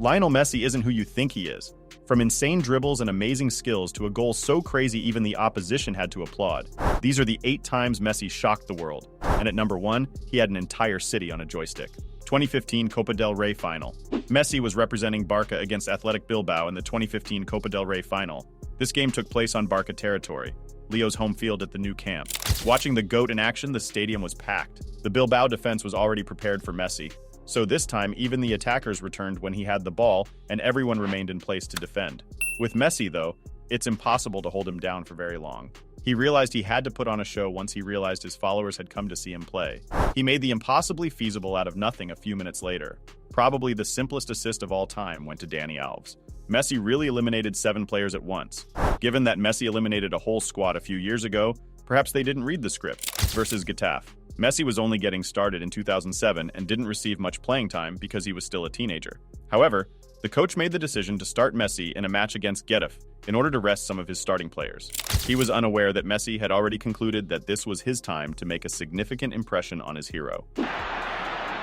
Lionel Messi isn't who you think he is. From insane dribbles and amazing skills to a goal so crazy even the opposition had to applaud. These are the 8 times Messi shocked the world. And at number 1, he had an entire city on a joystick. 2015 Copa del Rey final. Messi was representing Barca against Athletic Bilbao in the 2015 Copa del Rey final. This game took place on Barca territory, Leo's home field at the new camp. Watching the GOAT in action, the stadium was packed. The Bilbao defense was already prepared for Messi. So this time, even the attackers returned when he had the ball, and everyone remained in place to defend. With Messi, though, it's impossible to hold him down for very long. He realized he had to put on a show once he realized his followers had come to see him play. He made the impossibly feasible out of nothing a few minutes later. Probably the simplest assist of all time went to Dani Alves. Messi really eliminated 7 players at once. Given that Messi eliminated a whole squad a few years ago, perhaps they didn't read the script. Versus Getafe. Messi was only getting started in 2007 and didn't receive much playing time because he was still a teenager. However, the coach made the decision to start Messi in a match against Getafe in order to rest some of his starting players. He was unaware that Messi had already concluded that this was his time to make a significant impression on his hero.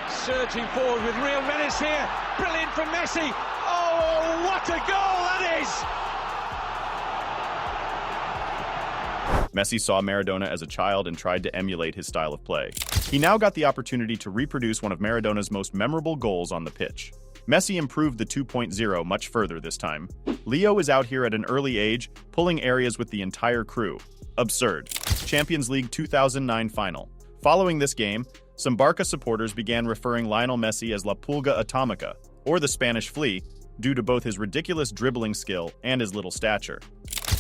Surging forward with real menace here. Brilliant from Messi. Oh, what a goal that is! Messi saw Maradona as a child and tried to emulate his style of play. He now got the opportunity to reproduce one of Maradona's most memorable goals on the pitch. Messi improved the 2.0 much further this time. Leo is out here at an early age, pulling areas with the entire crew. Absurd. Champions League 2009 final. Following this game, some Barca supporters began referring Lionel Messi as La Pulga Atomica, or the Spanish flea, due to both his ridiculous dribbling skill and his little stature.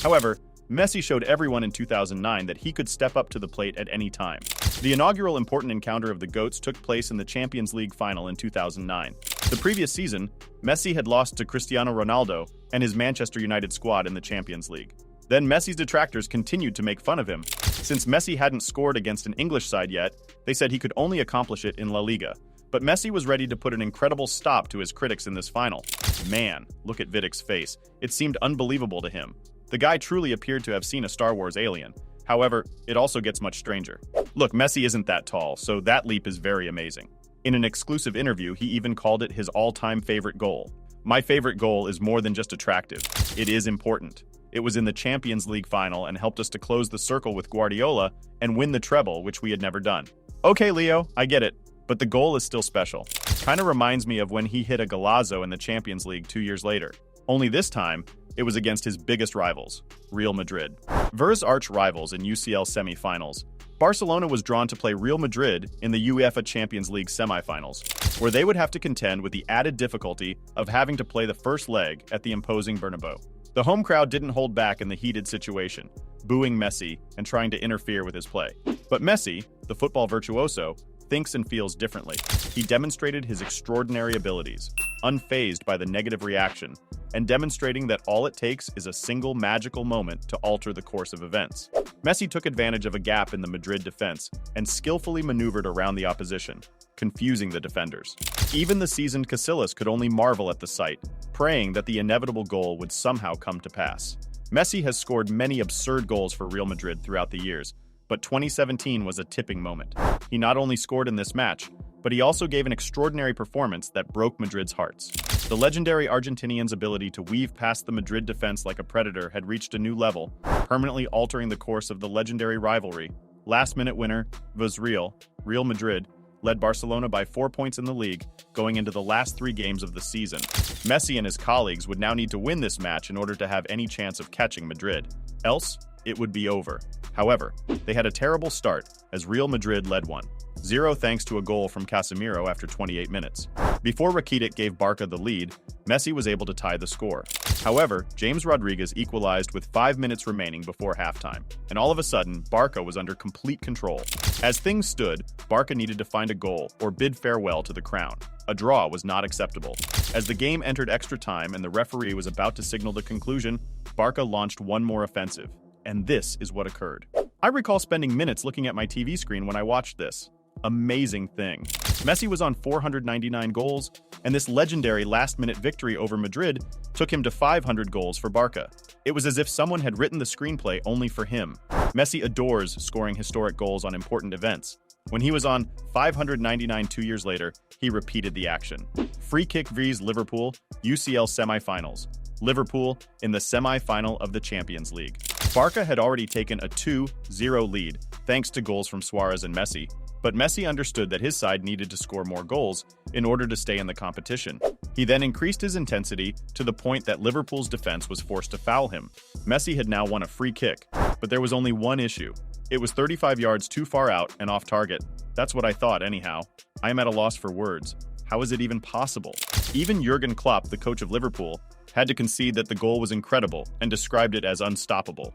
However, Messi showed everyone in 2009 that he could step up to the plate at any time. The inaugural important encounter of the GOATs took place in the Champions League final in 2009. The previous season, Messi had lost to Cristiano Ronaldo and his Manchester United squad in the Champions League. Then Messi's detractors continued to make fun of him. Since Messi hadn't scored against an English side yet, they said he could only accomplish it in La Liga. But Messi was ready to put an incredible stop to his critics in this final. Man, look at Vidic's face. It seemed unbelievable to him. The guy truly appeared to have seen a Star Wars alien. However, it also gets much stranger. Look, Messi isn't that tall, so that leap is very amazing. In an exclusive interview, he even called it his all-time favorite goal. My favorite goal is more than just attractive. It is important. It was in the Champions League final and helped us to close the circle with Guardiola and win the treble, which we had never done. Okay, Leo, I get it, but the goal is still special. Kinda reminds me of when he hit a golazo in the Champions League 2 years later. Only this time, it was against his biggest rivals, Real Madrid. Versus arch rivals in UCL semi-finals, Barcelona was drawn to play Real Madrid in the UEFA Champions League semi-finals, where they would have to contend with the added difficulty of having to play the first leg at the imposing Bernabeu. The home crowd didn't hold back in the heated situation, booing Messi and trying to interfere with his play. But Messi, the football virtuoso, thinks and feels differently. He demonstrated his extraordinary abilities, unfazed by the negative reaction, and demonstrating that all it takes is a single magical moment to alter the course of events. Messi took advantage of a gap in the Madrid defense and skillfully maneuvered around the opposition, confusing the defenders. Even the seasoned Casillas could only marvel at the sight, praying that the inevitable goal would somehow come to pass. Messi has scored many absurd goals for Real Madrid throughout the years, but 2017 was a tipping moment. He not only scored in this match, but he also gave an extraordinary performance that broke Madrid's hearts. The legendary Argentinian's ability to weave past the Madrid defense like a predator had reached a new level, permanently altering the course of the legendary rivalry. Last-minute winner, Real Madrid, led Barcelona by 4 points in the league, going into the last 3 games of the season. Messi and his colleagues would now need to win this match in order to have any chance of catching Madrid. Else, it would be over. However, they had a terrible start, as Real Madrid led 1-0 thanks to a goal from Casemiro after 28 minutes. Before Rakitic gave Barca the lead, Messi was able to tie the score. However, James Rodriguez equalized with 5 minutes remaining before halftime, and all of a sudden, Barca was under complete control. As things stood, Barca needed to find a goal or bid farewell to the crown. A draw was not acceptable. As the game entered extra time and the referee was about to signal the conclusion, Barca launched one more offensive. And this is what occurred. I recall spending minutes looking at my TV screen when I watched this. Amazing thing. Messi was on 499 goals, and this legendary last-minute victory over Madrid took him to 500 goals for Barca. It was as if someone had written the screenplay only for him. Messi adores scoring historic goals on important events, When he was on 599 2 years later, he repeated the action. Free kick vs Liverpool, UCL semi-finals. Liverpool in the semi-final of the Champions League. Barca had already taken a 2-0 lead thanks to goals from Suarez and Messi, but Messi understood that his side needed to score more goals in order to stay in the competition. He then increased his intensity to the point that Liverpool's defense was forced to foul him. Messi had now won a free kick, but there was only one issue. It was 35 yards too far out and off target. That's what I thought, anyhow. I am at a loss for words. How is it even possible? Even Jurgen Klopp, the coach of Liverpool, had to concede that the goal was incredible and described it as unstoppable.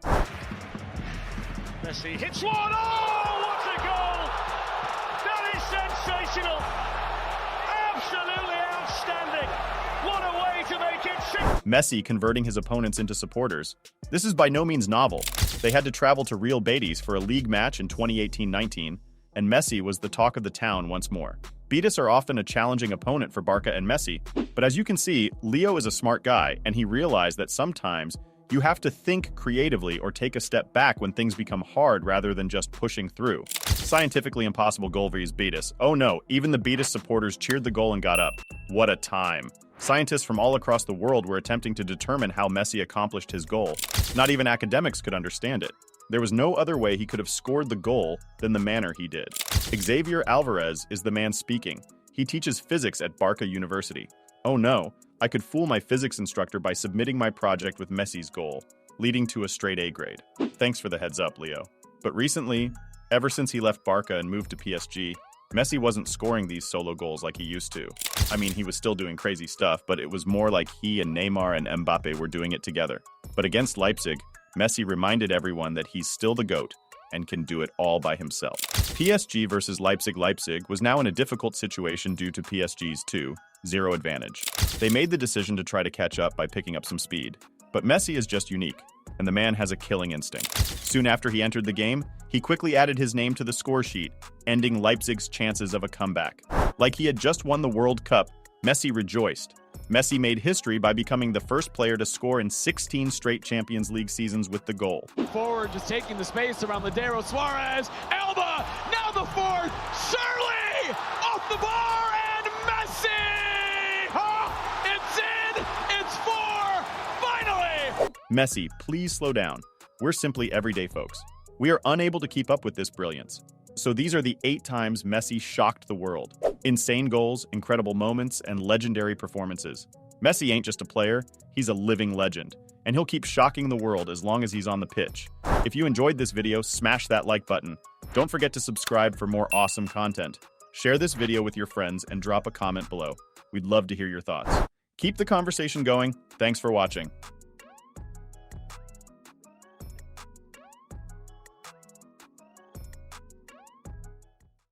Messi hits one. Oh, what a goal! That is sensational. Absolutely outstanding. What a way to make it six. Messi converting his opponents into supporters. This is by no means novel. They had to travel to Real Betis for a league match in 2018-19, and Messi was the talk of the town once more. Betis are often a challenging opponent for Barca and Messi, but as you can see, Leo is a smart guy, and he realized that sometimes you have to think creatively or take a step back when things become hard rather than just pushing through. Scientifically impossible goal vs Betis. Oh no, even the Betis supporters cheered the goal and got up. What a time. Scientists from all across the world were attempting to determine how Messi accomplished his goal. Not even academics could understand it. There was no other way he could have scored the goal than the manner he did. Xavier Alvarez is the man speaking. He teaches physics at Barca University. Oh no, I could fool my physics instructor by submitting my project with Messi's goal, leading to a straight A grade. Thanks for the heads up, Leo. But recently, ever since he left Barca and moved to PSG, Messi wasn't scoring these solo goals like he used to. I mean, he was still doing crazy stuff, but it was more like he and Neymar and Mbappe were doing it together. But against Leipzig, Messi reminded everyone that he's still the GOAT and can do it all by himself. PSG versus Leipzig was now in a difficult situation due to PSG's 2-0 advantage. They made the decision to try to catch up by picking up some speed. But Messi is just unique, and the man has a killing instinct. Soon after he entered the game, he quickly added his name to the score sheet, ending Leipzig's chances of a comeback. Like he had just won the World Cup, Messi rejoiced. Messi made history by becoming the first player to score in 16 straight Champions League seasons with the goal. Forward, just taking the space around Ladero. Suarez, Elba, now the fourth, Shirley, off the bar, and Messi! Oh, it's in, it's four, finally! Messi, please slow down. We're simply everyday folks. We are unable to keep up with this brilliance. So these are the 8 times Messi shocked the world. Insane goals, incredible moments, and legendary performances. Messi ain't just a player, he's a living legend. And he'll keep shocking the world as long as he's on the pitch. If you enjoyed this video, smash that like button. Don't forget to subscribe for more awesome content. Share this video with your friends and drop a comment below. We'd love to hear your thoughts. Keep the conversation going. Thanks for watching.